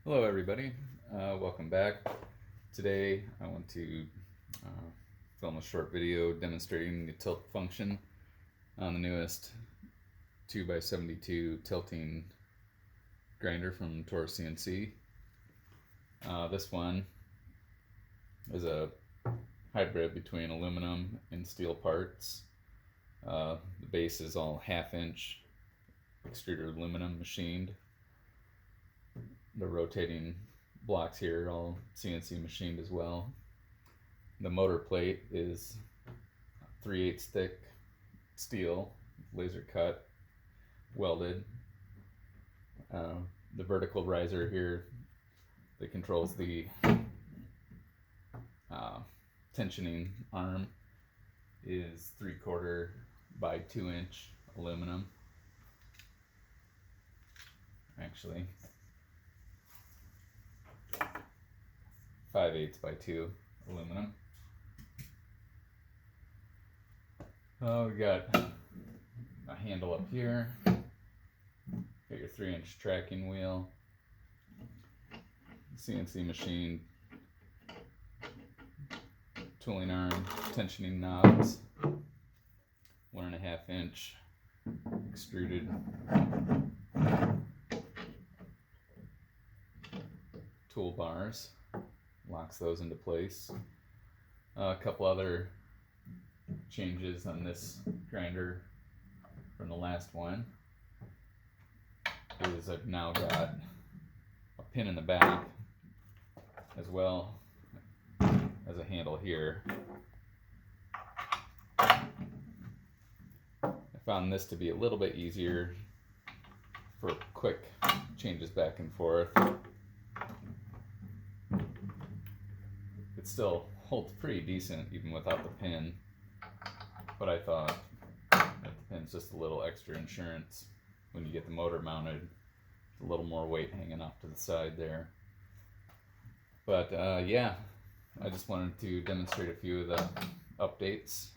Hello everybody, welcome back. Today I want to film a short video demonstrating the tilt function on the newest 2x72 tilting grinder from Torus CNC. This one is a hybrid between aluminum and steel parts. The base is all 1/2 inch extruded aluminum machined. The rotating blocks here are all CNC machined as well. The motor plate is 3/8 thick steel, laser cut, welded. The vertical riser here that controls the tensioning arm is 3/4 by 2 inch aluminum. Actually, 5/8 by 2 aluminum. We got a handle up here. Got your 3-inch tracking wheel. CNC machine tooling arm, tensioning knobs. 1.5 inch extruded toolbars. Locks those into place. A couple other changes on this grinder from the last one is I've now got a pin in the back as well as a handle here. I found this to be a little bit easier for quick changes back and forth. It still holds pretty decent even without the pin, but I thought that the pin's just a little extra insurance when you get the motor mounted. A little more weight hanging off to the side there. But yeah, I just wanted to demonstrate a few of the updates,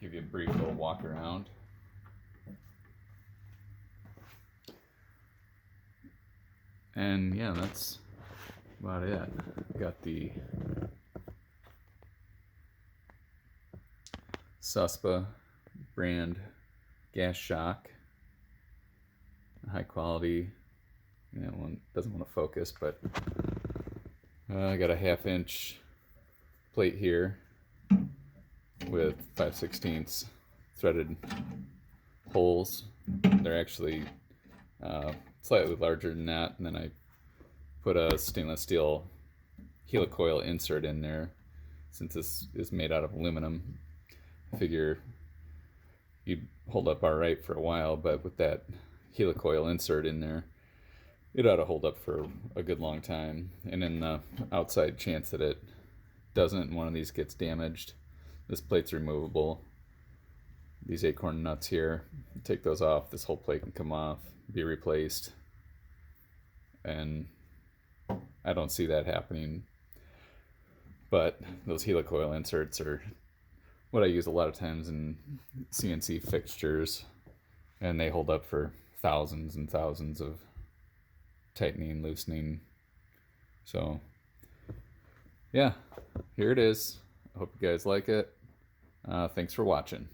give you a brief little walk around. And yeah, that's about it. Got the Suspa brand gas shock, high quality. One doesn't want to focus, but I got a 1/2 inch plate here with 5/16 threaded holes. They're actually slightly larger than that, and then I put a stainless steel helicoil insert in there. Since this is made out of aluminum, I figure you'd hold up all right for a while, but with that helicoil insert in there, it ought to hold up for a good long time. And in the outside chance that it doesn't and one of these gets damaged, this plate's removable. These acorn nuts here, take those off, this whole plate can come off, be replaced, and I don't see that happening. But those helicoil inserts are what I use a lot of times in CNC fixtures, and they hold up for thousands and thousands of tightening, loosening. So yeah, here it is. I hope you guys like it. Thanks for watching.